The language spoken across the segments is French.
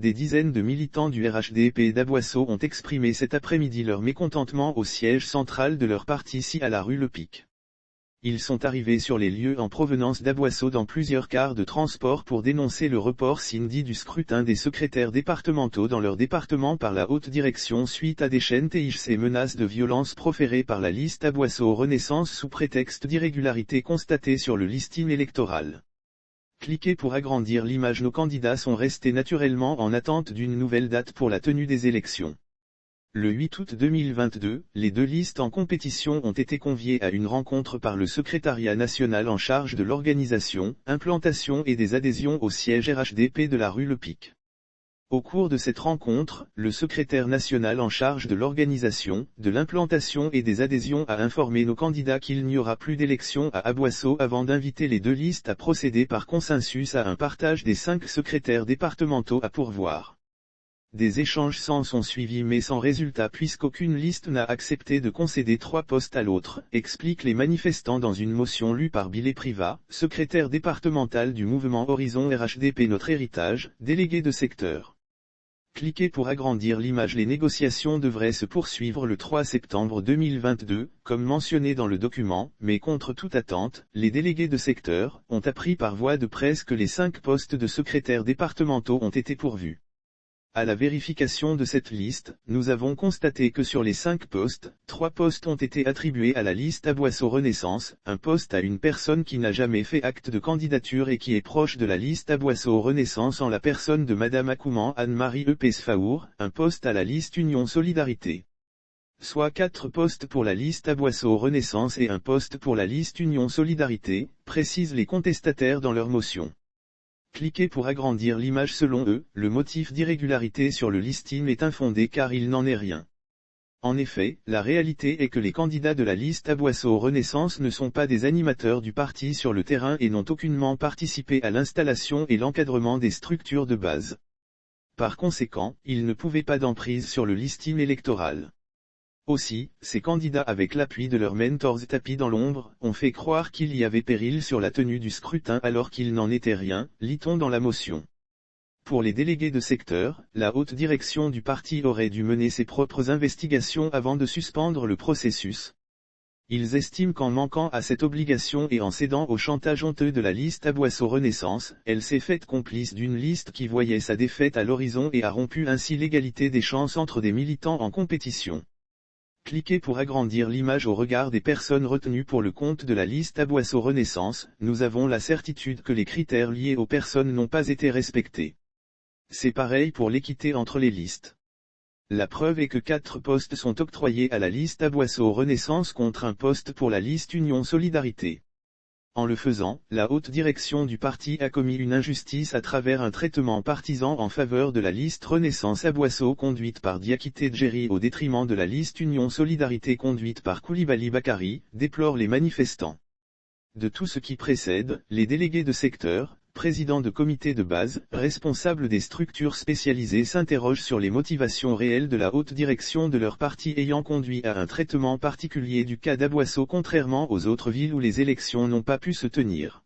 des dizaines de militants du RHDP d'Aboisseau ont exprimé cet après-midi leur mécontentement au siège central de leur parti ici à la rue Le Pic. Ils sont arrivés sur les lieux en provenance d'Aboisseau dans plusieurs cars de transport pour dénoncer le report samedi du scrutin des secrétaires départementaux dans leur département par la haute direction suite à des chaînes TIC et menaces de violence proférées par la liste Aboisseau Renaissance sous prétexte d'irrégularités constatées sur le listing électoral. Cliquez pour agrandir l'image. Nos candidats sont restés naturellement en attente d'une nouvelle date pour la tenue des élections. Le 8 août 2022, les deux listes en compétition ont été conviées à une rencontre par le secrétariat national en charge de l'organisation, implantation et des adhésions au siège RHDP de la rue Le Pic. Au cours de cette rencontre, le secrétaire national en charge de l'organisation, de l'implantation et des adhésions a informé nos candidats qu'il n'y aura plus d'élection à Aboisseau avant d'inviter les deux listes à procéder par consensus à un partage des 5 secrétaires départementaux à pourvoir. Des échanges s'en sont suivis mais sans résultat puisqu'aucune liste n'a accepté de concéder 3 postes à l'autre, expliquent les manifestants dans une motion lue par Billet Privat, secrétaire départemental du mouvement Horizon RHDP Notre Héritage, délégué de secteur. Cliquez pour agrandir l'image. Les négociations devraient se poursuivre le 3 septembre 2022, comme mentionné dans le document, mais contre toute attente, les délégués de secteur ont appris par voie de presse que les 5 postes de secrétaires départementaux ont été pourvus. À la vérification de cette liste, nous avons constaté que sur les 5 postes, 3 postes ont été attribués à la liste Aboisseau Renaissance, un poste à une personne qui n'a jamais fait acte de candidature et qui est proche de la liste Aboisseau Renaissance en la personne de Madame Accouman Anne-Marie Epes-Faour, un poste à la liste Union Solidarité. Soit 4 postes pour la liste Aboisseau Renaissance et un poste pour la liste Union Solidarité, précisent les contestataires dans leur motion. Cliquez pour agrandir l'image. Selon eux, le motif d'irrégularité sur le listing est infondé car il n'en est rien. En effet, la réalité est que les candidats de la liste Aboisseau Renaissance ne sont pas des animateurs du parti sur le terrain et n'ont aucunement participé à l'installation et l'encadrement des structures de base. Par conséquent, ils ne pouvaient pas d'emprise sur le listing électoral. Aussi, ces candidats avec l'appui de leurs mentors tapis dans l'ombre, ont fait croire qu'il y avait péril sur la tenue du scrutin alors qu'il n'en était rien, lit-on dans la motion. Pour les délégués de secteur, la haute direction du parti aurait dû mener ses propres investigations avant de suspendre le processus. Ils estiment qu'en manquant à cette obligation et en cédant au chantage honteux de la liste Aboisseau Renaissance, elle s'est faite complice d'une liste qui voyait sa défaite à l'horizon et a rompu ainsi l'égalité des chances entre des militants en compétition. Cliquez pour agrandir l'image. Au regard des personnes retenues pour le compte de la liste Aboisseau Renaissance, nous avons la certitude que les critères liés aux personnes n'ont pas été respectés. C'est pareil pour l'équité entre les listes. La preuve est que 4 postes sont octroyés à la liste Aboisseau Renaissance contre un poste pour la liste Union Solidarité. En le faisant, la haute direction du parti a commis une injustice à travers un traitement partisan en faveur de la liste Renaissance Aboisseau conduite par Diakité Djeri au détriment de la liste Union Solidarité conduite par Koulibaly Bakary, déplorent les manifestants. De tout ce qui précède, les délégués de secteur, présidents de comités de base, responsables des structures spécialisées s'interrogent sur les motivations réelles de la haute direction de leur parti ayant conduit à un traitement particulier du cas d'Aboisseau contrairement aux autres villes où les élections n'ont pas pu se tenir.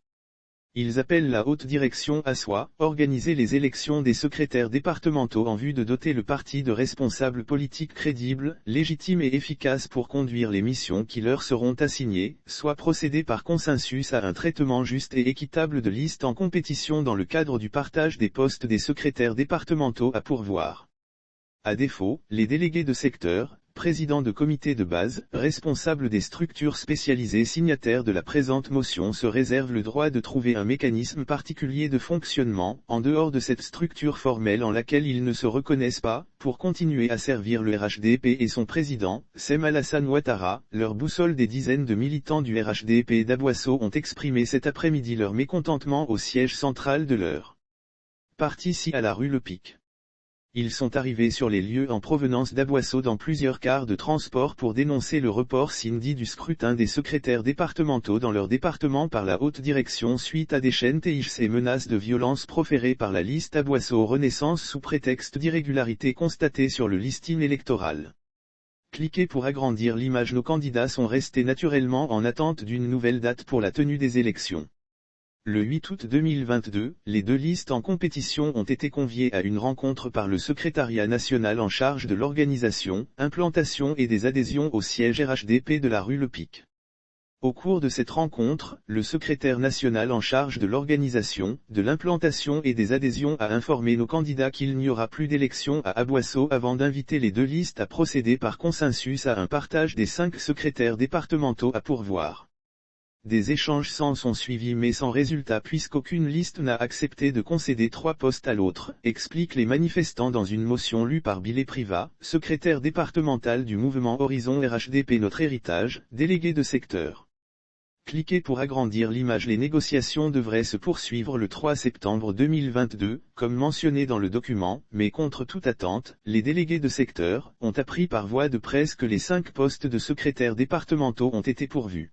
Ils appellent la haute direction à organiser les élections des secrétaires départementaux en vue de doter le parti de responsables politiques crédibles, légitimes et efficaces pour conduire les missions qui leur seront assignées, soit procéder par consensus à un traitement juste et équitable de listes en compétition dans le cadre du partage des postes des secrétaires départementaux à pourvoir. À défaut, les délégués de secteur, présidents de comités de base, responsables des structures spécialisées signataires de la présente motion se réservent le droit de trouver un mécanisme particulier de fonctionnement, en dehors de cette structure formelle en laquelle ils ne se reconnaissent pas, pour continuer à servir le RHDP et son président, Sem Alassane Ouattara. Leur boussole. Des dizaines de militants du RHDP d'Aboisseau ont exprimé cet après-midi leur mécontentement au siège central de leur parti ici à la rue Le Pic. Ils sont arrivés sur les lieux en provenance d'Aboisseau dans plusieurs cars de transport pour dénoncer le report samedi du scrutin des secrétaires départementaux dans leur département par la haute direction suite à des chaînes TIC et menaces de violence proférées par la liste Aboisseau Renaissance sous prétexte d'irrégularités constatées sur le listing électoral. Cliquez pour agrandir l'image. Nos candidats sont restés naturellement en attente d'une nouvelle date pour la tenue des élections. Le 8 août 2022, les deux listes en compétition ont été conviées à une rencontre par le secrétariat national en charge de l'organisation, implantation et des adhésions au siège RHDP de la rue Le Pic. Au cours de cette rencontre, le secrétaire national en charge de l'organisation, de l'implantation et des adhésions a informé nos candidats qu'il n'y aura plus d'élection à Aboisseau avant d'inviter les deux listes à procéder par consensus à un partage des 5 secrétaires départementaux à pourvoir. Des échanges s'en sont suivis mais sans résultat puisqu'aucune liste n'a accepté de concéder 3 postes à l'autre, expliquent les manifestants dans une motion lue par Billet Privat, secrétaire départemental du mouvement Horizon RHDP Notre Héritage, délégué de secteur. Cliquez pour agrandir l'image. Les négociations devraient se poursuivre le 3 septembre 2022, comme mentionné dans le document, mais contre toute attente, les délégués de secteur ont appris par voie de presse que les 5 postes de secrétaires départementaux ont été pourvus.